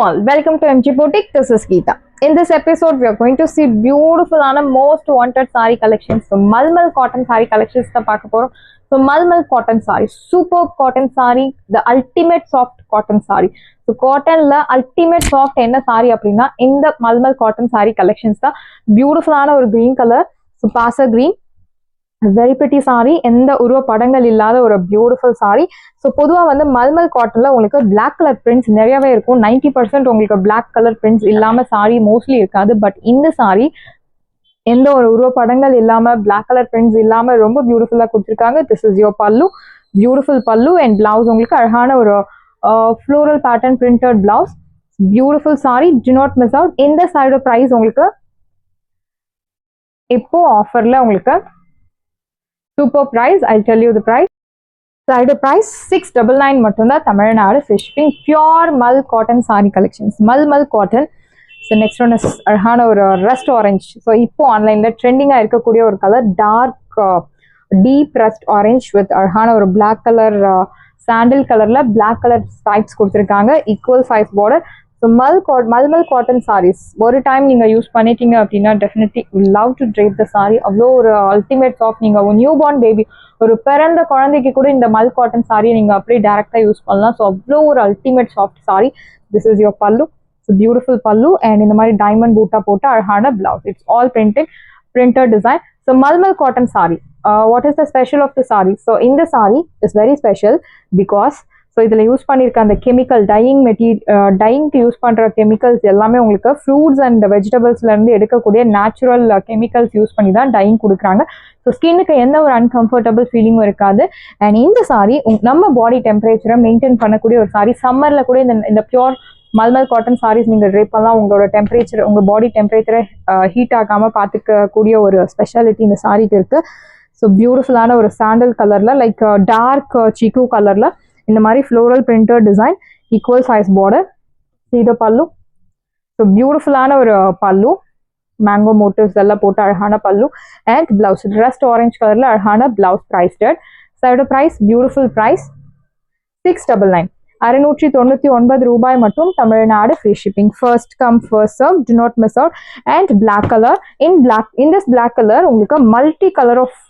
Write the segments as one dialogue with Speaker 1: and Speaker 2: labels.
Speaker 1: all, welcome to MG Boutique. This is Geeta. In this episode, we are going to see beautiful and most wanted saree collections. So, Malmal cotton saree collections. So, Malmal cotton saree, superb cotton saree, the ultimate soft cotton saree. So, cotton la ultimate soft enna saree aprina in the Malmal cotton saree collections. The beautiful or green color, so pasa green. Very pretty saree. எந்த உருவ படங்கள் இல்லாத ஒரு beautiful saree. So பொதுவாக வந்து மல்மல் காட்டனில் உங்களுக்கு black colour prints நிறையவே இருக்கும். 90% உங்களுக்கு பிளாக் கலர் பிரிண்ட்ஸ் இல்லாமல் saree மோஸ்ட்லி இருக்காது. பட் இந்த saree எந்த ஒரு உருவ படங்கள் இல்லாமல் பிளாக் கலர் பிரிண்ட்ஸ் இல்லாமல் ரொம்ப பியூட்டிஃபுல்லாக கொடுத்துருக்காங்க. This is your pallu, beautiful pallu and blouse உங்களுக்கு அழகான ஒரு floral pattern printed blouse. Beautiful saree, do not miss out. இந்த சாரியோட ப்ரைஸ் உங்களுக்கு இப்போ ஆஃபரில் உங்களுக்கு super price. I'll tell you the price. Side price 699 மட்டும் தான். Tamil Nadu free shipping. Pure Mal cotton saree collections. Mal cotton. So next one is அழகான ஒரு rust orange. So இப்போ ஆன்லைன்ல ட்ரெண்டிங்கா இருக்கக்கூடிய ஒரு colour dark deep rust orange with அழகான ஒரு black color sandal கலர்ல black color stripes கொடுத்திருக்காங்க. Equal size border. So Malmal cotton sarees ஒரு டைம் நீங்க யூஸ் பண்ணிட்டீங்க அப்படின்னா definitely love to drape the sorry. அவ்வளோ ஒரு அல்டிமேட் சாஃப்ட். நீங்க நியூ பார்ன் பேபி ஒரு பிறந்த குழந்தைக்கு கூட இந்த மல் காட்டன் சாரியை நீங்க அப்படியே டைரக்டா யூஸ் பண்ணலாம். ஸோ அவ்வளோ ஒரு ultimate soft sari. This is your pallu, beautiful pallu and இந்த மாதிரி டைமண்ட் பூட்டா போட்டு அழகான blouse. It's all printed design. So mulmul cotton sari. What is the special of the sari? So இந்த sari is very special because so இதில் யூஸ் பண்ணியிருக்க அந்த கெமிக்கல் டையிங்க்கு யூஸ் பண்ணுற கெமிக்கல்ஸ் எல்லாமே உங்களுக்கு ஃப்ரூட்ஸ் அண்ட் வெஜிடபிள்ஸ்லேருந்து எடுக்கக்கூடிய நேச்சுரல் கெமிக்கல்ஸ் யூஸ் பண்ணி தான் டையிங் கொடுக்குறாங்க. ஸோ ஸ்கின்னுக்கு எந்த ஒரு அன்கம்ஃபர்டபுள் ஃபீலிங்கும் இருக்காது. அண்ட் இந்த சாரி நம்ம பாடி டெம்பரேச்சரை மெயின்டைன் பண்ணக்கூடிய ஒரு சாரி. சம்மரில் கூட இந்த பியூர் மல்மல் காட்டன் சாரீஸ் நீங்கள் ட்ரேப் பண்ணலாம். உங்களோட டெம்பரேச்சர், உங்கள் பாடி டெம்பரேச்சரை ஹீட் ஆகாமல் பார்த்துக்கக்கூடிய ஒரு ஸ்பெஷாலிட்டி இந்த சாரிக்கு இருக்குது. ஸோ பியூட்டிஃபுல்லான ஒரு சாண்டல் கலரில் லைக் டார்க் சீக்கு கலரில் இந்த மாதிரி floral printed design, equal size border. இது பல்லு. ஸோ பியூட்டிஃபுல்லான ஒரு பல்லு, மேங்கோ மோட்டிவ்ஸ் எல்லாம் போட்டு அழகான பல்லு அண்ட் பிளவுஸ் ரஸ்ட் ஆரஞ்ச் கலர்ல அழகான blouse. Priced side price, beautiful price 699 699 ரூபாய் மட்டும். Tamil Nadu free shipping. First come first serve, do not miss out. And black colour. In this black colour உங்களுக்கு multi colour of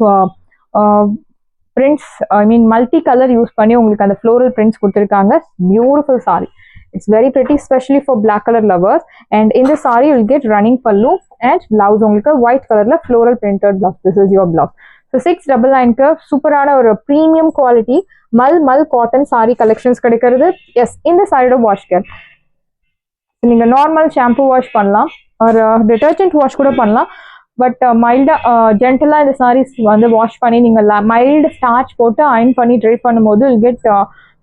Speaker 1: prints, I mean multi colour use பண்ணி உங்களுக்கு அந்த floral prints கொடுத்துருக்காங்க. Beautiful sari. It's very pretty, specially for black colour lovers. And இந்த sari will get running pallu and blouse உங்களுக்கு white கலர்ல floral printed blouse. This is your blouse. So 699க்கு சூப்பரான ஒரு premium quality mul cotton sari collections கிடைக்கிறது. எஸ், இந்த சாரியோட வாஷ் கேர் நீங்க நார்மல் ஷாம்பு வாஷ் பண்ணலாம், ஒரு டிட்டர்ஜென்ட் வாஷ் கூட பண்ணலாம். பட் மைல்டாக ஜென்டலாக இந்த சாரீஸ் வந்து வாஷ் பண்ணி நீங்கள் மைல்டு ஸ்டார்ச் போட்டு அயன் பண்ணி ட்ரைப் பண்ணும்போது will get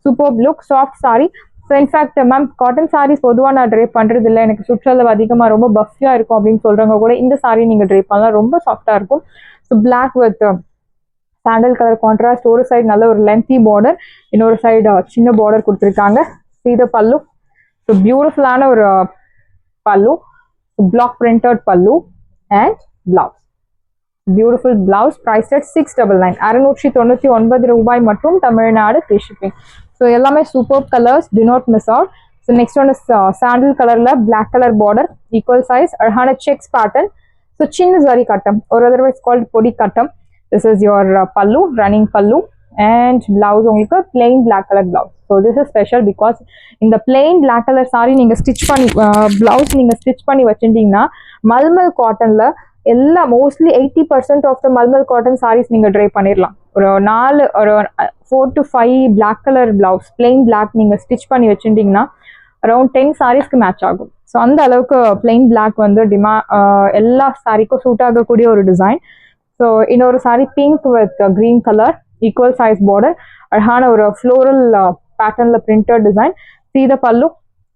Speaker 1: super look, soft saree. So in fact ma'am cotton sarees பொதுவாக நான் ட்ரைப் பண்ணுறது இல்லை, எனக்கு சுற்றளவு அதிகமாக ரொம்ப பஃபியாக இருக்கும் அப்படின்னு சொல்கிறவங்க கூட இந்த சாரீ நீங்கள் ட்ரைப் பண்ணலாம், ரொம்ப சாஃப்டாக இருக்கும். So black with sandal colour contrast. ஒரு சைடு நல்ல ஒரு லென்த்தி பார்டர், இன்னொரு சைடு சின்ன பார்டர் கொடுத்துருக்காங்க. சீத பல்லு. ஸோ பியூட்டிஃபுல்லான ஒரு pallu, black printed pallu and blouse. Beautiful blouse priced at 699 699 ரூபாய் மட்டும். Tamil Nadu free shipping. So எல்லாமே superb colors, do not miss out. So next one is sandal colorல black color border, equal size, அழகான checks pattern. So சின்ன zari கட்டம், or otherwise called பொடி கட்டம். This is your pallu, running pallu and blouse உங்களுக்கு plain black color blouse. So this is special because இந்த plain black color saree நீங்க stitch பண்ணி blouse நீங்க ஸ்டிச் பண்ணி வச்சிட்டீங்கன்னா மல்மல் காட்டன்ல எல்லா மோஸ்ட்லி 80% ஆஃப் த மல்மல் காட்டன் சாரீஸ் நீங்கள் ட்ரை பண்ணிடலாம். ஒரு 4 to 5 black colour blouse plain black நீங்கள் ஸ்டிச் பண்ணி வச்சுட்டிங்கன்னா அரௌண்ட் 10 சாரீஸ்க்கு மேட்ச் ஆகும். ஸோ அந்த அளவுக்கு பிளெயின் பிளாக் வந்து எல்லா சாரீக்கும் சூட் ஆகக்கூடிய ஒரு டிசைன். ஸோ இன்னொரு sari pink with green colour, equal size border, அழகான ஒரு ஃப்ளோரல் பேட்டர்னில் பிரிண்டட் டிசைன். சீத பல்லு,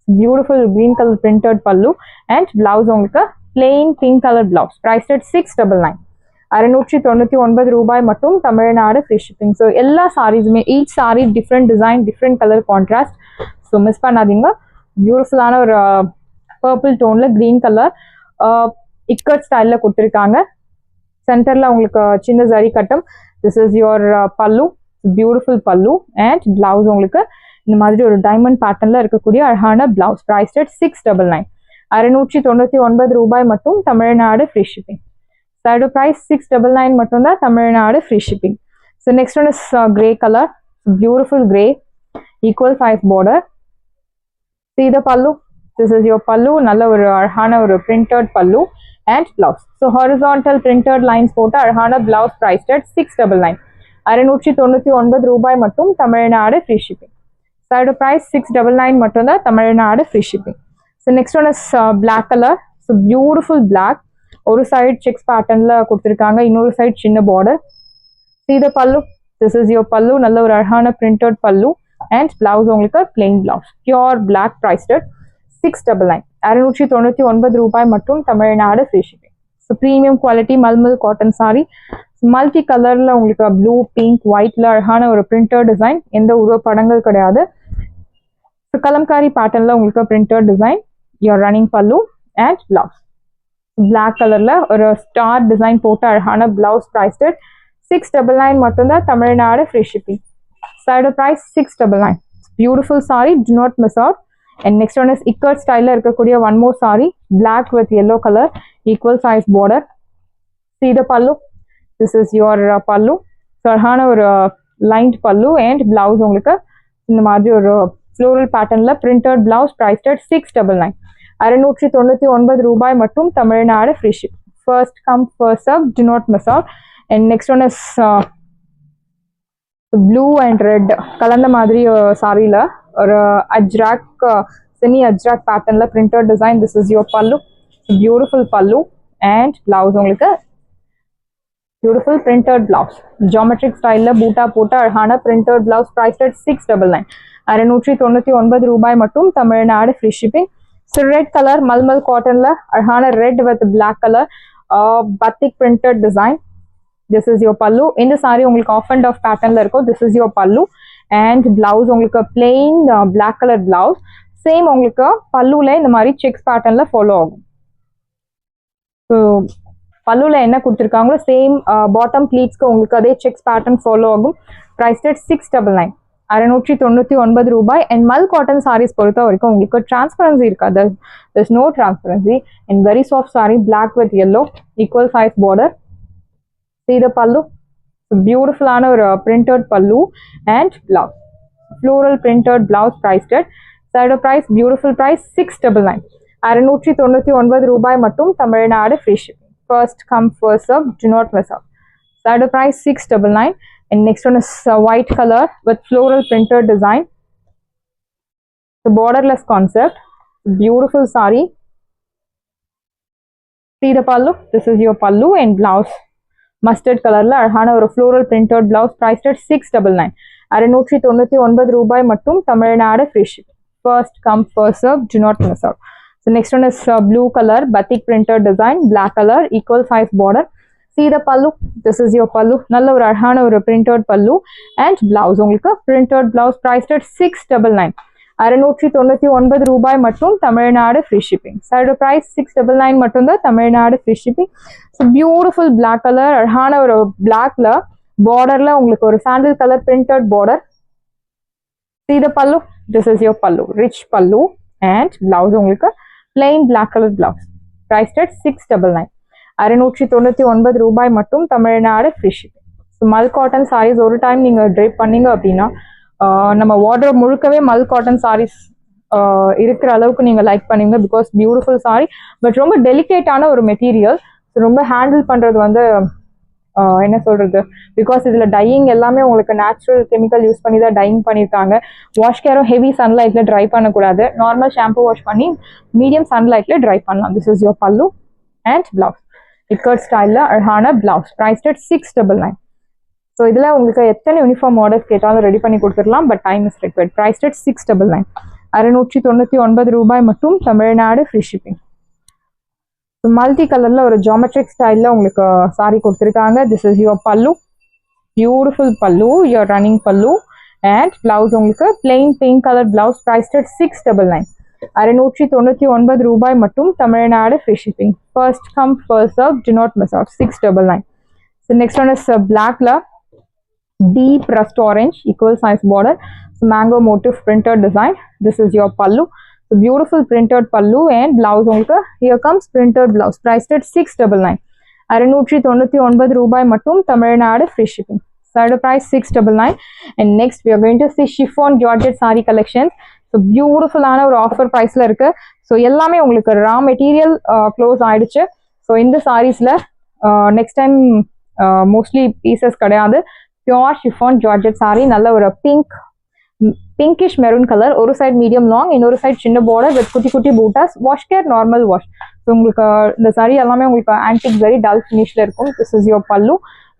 Speaker 1: beautiful green colour printed pallu and blouse உங்களுக்கு plain pink color blouse priced at 699 699 ரூபாய் மட்டும். Tamil Nadu free shipping. ஸோ எல்லா சாரீஸுமே each saree different design, different color contrast. So miss பண்ணாதீங்க. பியூட்டிஃபுல்லான ஒரு பர்பிள் டோன்ல கிரீன் கலர் இக்கட் ஸ்டைல்ல கொடுத்துருக்காங்க. சென்டர்ல உங்களுக்கு சின்ன ஜரி கட்டம். திஸ் இஸ் யுவர் பல்லு, பியூட்டிஃபுல் பல்லு அண்ட் பிளவுஸ் உங்களுக்கு இந்த மாதிரி ஒரு டைமண்ட் பேட்டர்ன்ல இருக்கக்கூடிய அழகான பிளவுஸ். Priced at 699. 699 ரூபாய் மட்டும், Tamil Nadu free shipping. Side price 699 மட்டும் தான், Tamil Nadu free shipping. So next one is grey colour, beautiful grey, equal size border. See the pallu. This is your pallu. நல்ல ஒரு அழகான ஒரு printed pallu and blouse. So horizontal printed lines போட்ட அழகான blouse priced at 699. 699 ரூபாய் மட்டும், Tamil Nadu free shipping. Side price 699 மட்டும் தான், Tamil Nadu free shipping. So next one is black colour. So beautiful black, ஒரு சைடு செக்ஸ் பேட்டர்ன்ல கொடுத்துருக்காங்க, இன்னொரு சைடு சின்ன border. See the pallu. This is your pallu. நல்ல ஒரு அழகான printed pallu and blouse உங்களுக்கு plain blouse. Pure black priced at 699. 699 ரூபாய் மட்டும், Tamil Nadu free shipping. So premium quality mulmul cotton sorry, multi கலர்ல உங்களுக்கு ப்ளூ, பிங்க், ஒயிட்ல அழகான ஒரு பிரிண்டட் டிசைன், எந்த உருவ படங்கள் கிடையாது. ஸோ கலம்காரி பேட்டர்ன்ல உங்களுக்கு printed design, your running pallu and blouse. Black கலர்ல ஒரு ஸ்டார் டிசைன் போட்ட அழகான பிளவுஸ் பிரைஸ்ட் அட் 699 மட்டும் தான், Tamil Nadu free shipping. Side price 699. Beautiful sari, do not miss out. And next one is ikat style இருக்கக்கூடிய one more saree, black with yellow color, equal size border. See the pallu. This is your pallu. So அழகான ஒரு lined pallu and blouse உங்களுக்கு இந்த மாதிரி ஒரு floral patternல printed blouse priced at 699. 699 ரூபாய் மட்டும், Tamil Nadu free ship. First come first serve, do not miss out. And next one is blue and red கலந்த மாதிரி சாரியில ஒரு அஜ்ராக், செமி அஜ்ராக் பேட்டர்ன்ல printed design. This is your pallu. Beautiful pallu and blouse உங்களுக்கு beautiful printed blouse. Geometric style பூட்டா போட்ட அழகான printed blouse priced at 699. 699 ரூபாய் மட்டும், Tamil Nadu free shipping. So red color mulmul காட்டன்ல அழகான red with black color batik printed design. This is your pallu. இந்த saree உங்களுக்கு off and off patternல இருக்கும். This is your pallu and blouse உங்களுக்கு plain black color blouse. Same உங்களுக்கு பல்லுல இந்த மாதிரி checks patternல follow ஆகும். So பல்லுல என்ன கொடுத்திருக்காங்களோ சேம் bottom pleatsக்கு உங்களுக்கு அதே checks pattern follow ஆகும். Priced at 699. 699 ரூபாய். and மல் காட்டன் sarees பொறுத்த வரைக்கும் உங்களுக்கு transparency இருக்காது. There's no transparency. and very soft saree, black with yellow, equal size border. See the pallu. Beautiful ஆன ஒரு printed pallu and blouse. Floral printed blouse priced at side price, beautiful price 699. 699 ரூபாய் மட்டும், Tamil Nadu free shipping. First come first serve, do not miss out. Side price 699. and next one is white color with floral printed design. The borderless concept, beautiful saree. See the pallu. This is your pallu and blouse. Mustard கலர்ல அழகான ஒரு floral printed blouse priced at 699. 699 ரூபாய் மட்டும், Tamil Nadu free ship. First come first serve, do not miss out. So next one is blue color batik printed design, black color, equal size border. See the pallu. This is your pallu. நல்ல ஒரு அழகான ஒரு printed pallu and blouse உங்களுக்கு printed blouse priced at 699. 699 ரூபாய் மட்டும், Tamil Nadu free shipping. Side price 699 மட்டும் தான், Tamil Nadu free shipping. So beautiful black colour, அழகான ஒரு பிளாக்ல பார்டர்ல உங்களுக்கு ஒரு sandal colour printed border. See the pallu. This is your pallu, rich pallu and blouse உங்களுக்கு plain black color blouse. Priced at 699. 699 ரூபாய் மட்டும், தமிழ்நாடு ஃப்ரீ ஷிப்பிங். ஸோ மல் காட்டன் சாரீஸ் ஒரு டைம் நீங்க ட்ரைப் பண்ணீங்க அப்படின்னா நம்ம வார்ட்ரோப் முழுக்கவே மல் காட்டன் சாரீஸ் இருக்கிற அளவுக்கு நீங்க லைக் பண்ணுவீங்க. பிகாஸ் பியூட்டிஃபுல் சாரி, பட் ரொம்ப டெலிகேட்டான ஒரு மெட்டீரியல். ரொம்ப ஹேண்டில் பண்றது வந்து என்ன சொல்றது, பிகாஸ் இதுல டையிங் எல்லாமே உங்களுக்கு நேச்சுரல் கெமிக்கல் யூஸ் பண்ணி தான் டையிங் பண்ணியிருக்காங்க. வாஷ் கேரும் ஹெவி சன்லைட்ல ட்ரை பண்ணக்கூடாது. நார்மல் ஷாம்பு வாஷ் பண்ணி மீடியம் சன்லைட்ல ட்ரை பண்ணலாம். This is your pallu and blouse. Ikat ஸ்டைல்ல அழகான பிளவுஸ். Priced at 699. ஸோ இதில் உங்களுக்கு எத்தனை யூனிஃபார்ம் ஆர்டர்ஸ் கேட்டாலும் ரெடி பண்ணி கொடுத்துடலாம். But time is required. Priced at 699. 699 ரூபாய் மட்டும், தமிழ்நாடு ஃப்ரீ ஷிப்பிங். மல்டி கலர்ல ஒரு ஜாமெட்ரிக் ஸ்டைல்ல உங்களுக்கு சாரி கொடுத்துருக்காங்க. திஸ் இஸ் யுவர் பல்லு, பியூட்டிஃபுல் பல்லு, your running pallu and blouse உங்களுக்கு plain pink colour blouse. Priced at 699. 699 ரூபாய் மட்டும், Tamil Nadu free shipping. First come first serve, do not miss out. 699. So next one is blackல deep rust orange, equal size border. mango motif printed design. This is your pallu. So beautiful printed pallu and blouse உங்களுக்கு here comes printed blouse priced at 699. 699 ரூபாய் மட்டும் Tamil Nadu free shipping. Third price 699 and next we are going to see chiffon georgette saree collections. So beautiful ஆன ஒரு offer பிரைஸ்ல இருக்கு. So எல்லாமே உங்களுக்கு raw material close ஆயிடுச்சு. ஸோ இந்த சாரீஸ்ல நெக்ஸ்ட் டைம் மோஸ்ட்லி பீசஸ் கிடையாது. பியோர் chiffon georgette saree நல்ல ஒரு pinkish maroon color, ஒரு சைடு மீடியம் லாங், இன்னொரு சைடு சின்ன பார்டர் வித் குட்டி குட்டி buttas. Wash care normal wash. So உங்களுக்கு இந்த சாரி எல்லாமே உங்களுக்கு ஆன்டிக் வெரி டல் ஃபினிஷ்ல இருக்கும். This is your pallu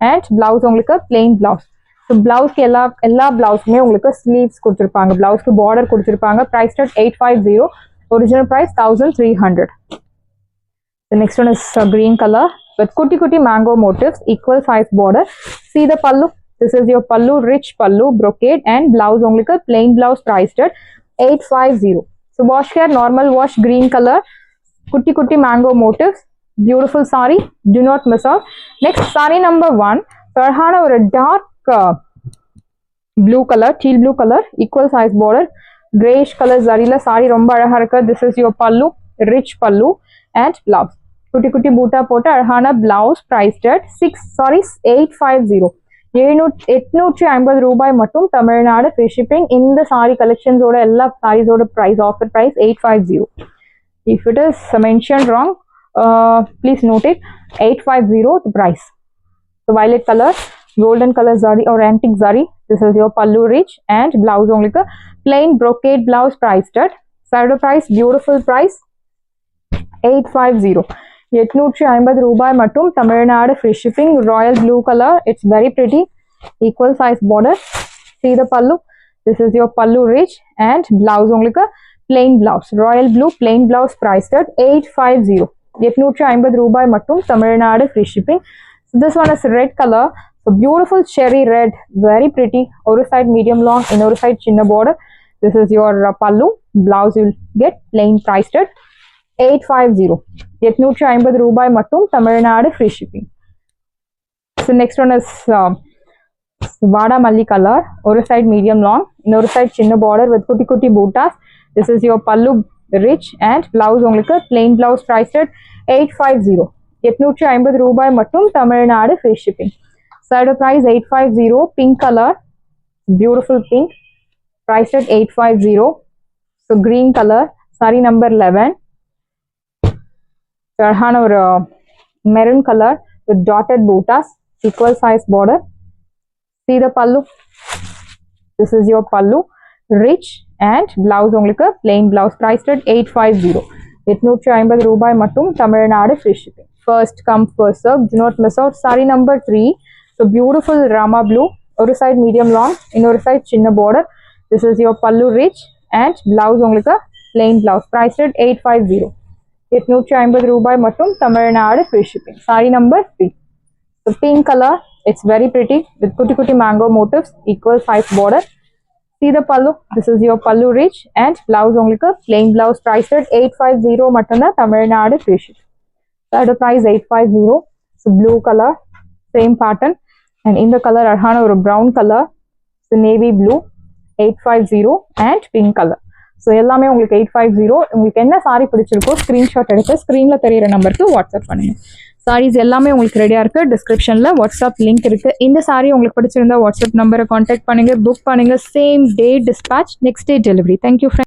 Speaker 1: and blouse உங்களுக்கு பிளெயின் பிளவுஸ். ஸோ பிளவுஸ்க்கு எல்லா பிளவுஸுமே உங்களுக்கு ஸ்லீவ்ஸ் கொடுத்துருப்பாங்க. பிளவுஸ்க்கு பார்டர் கொடுத்துருப்பாங்க. Price at 850. Original price 1300. The next one is green color with kutti kutti mango motifs, equal size border. See the pallu. This is your pallu, rich pallu, brocade and blouse only plain blouse priced at 850. So wash care, normal wash, green color, kutti kutti mango motifs, beautiful saree. Do not miss out. Next saree number 1. Farhana or a dark blue color, teal blue color, equal size border, grayish color zarila saree romba alaga irukku. This is your pallu, rich pallu and blouse. Kutti kutti boota pota Arhana blouse priced at 850. 850 ரூபாய் மட்டும் Tamil Nadu free shipping. இந்த சாரி கலெக்ஷன்ஸோட எல்லா சாரீஸோட price offer price 850. If it is mention wrong please note it. 850 the price. So violet color, golden color zari or antique zari. This is your pallu rich and blouse உங்களுக்கு plain brocade blouse priced at side price, beautiful price 850. 850 ரூபாய் மட்டும் Tamil Nadu free shipping. Royal blue colour, it's very pretty, equal size border. See the pallu. This is your pallu rich and blouse உங்களுக்கு plain blouse, Royal blue plain blouse priced at 850. 850 ரூபாய் மட்டும் Tamil Nadu free shipping. This one is red color. So beautiful cherry red, very pretty. ஒரு side medium long, இன்னொரு side சின்ன border. This is your pallu. Blouse you'll get plain priced at 850. 850 ரூபாய் மட்டும் Tamil Nadu free shipping. So next one is வாடா மல்லி colour. ஒரு side medium long, இன்னொரு side சின்ன பார்டர் வித் குட்டி குட்டி buttas. This is your pallu rich and blouse உங்களுக்கு plain blouse priced at 850. 850 ரூபாய் மட்டும் Tamil Nadu free shipping. Side price 850. Pink color, beautiful pink, priced at 850. So green color, saree number 11. Farhana or maroon color with dotted bootas, equal size border. See the pallu. This is your pallu, rich and blouse உங்களுக்கு plain blouse priced at 850. 850 ரூபாய் மட்டும் Tamil Nadu free shipping. First come first serve. Do not miss out. Saree number 3. So beautiful rama blue. ஒரு side medium long, இன்னொரு side சின்ன border. This is your pallu rich and blouse உங்களுக்கு plain blouse priced at 850. 850 ரூபாய் மட்டும் Tamil Nadu free shipping. Saree number 3. So pink color, it's very pretty with kutti kutti mango motifs, equal size border. See the pallu. This is your pallu rich and blouse உங்களுக்கு plain blouse priced at 850 மட்டும்தான் Tamil Nadu free shipping. Third price 850. So blue color, same pattern, and in the color Arhana or brown color, so navy blue 850 and pink color. So எல்லாமே உங்களுக்கு 850. உங்களுக்கு என்ன sorry பிடிச்சிருக்கோ screenshot எடுத்து ஸ்க்ரீனில் தெரியிற நம்பருக்கு வாட்ஸ்அப் பண்ணுங்கள். சாரீஸ் எல்லாமே உங்களுக்கு ரெடியாக இருக்குது. டிஸ்கிரிப்ஷனில் வாட்ஸ்அப் லிங்க் இருக்குது. இந்த சாரி உங்களுக்கு பிடிச்சிருந்தா வாட்ஸ்அப் நம்பரை காண்டாக்ட் பண்ணுங்கள், புக் பண்ணுங்கள். Same day dispatch, next day delivery. Thank you friend.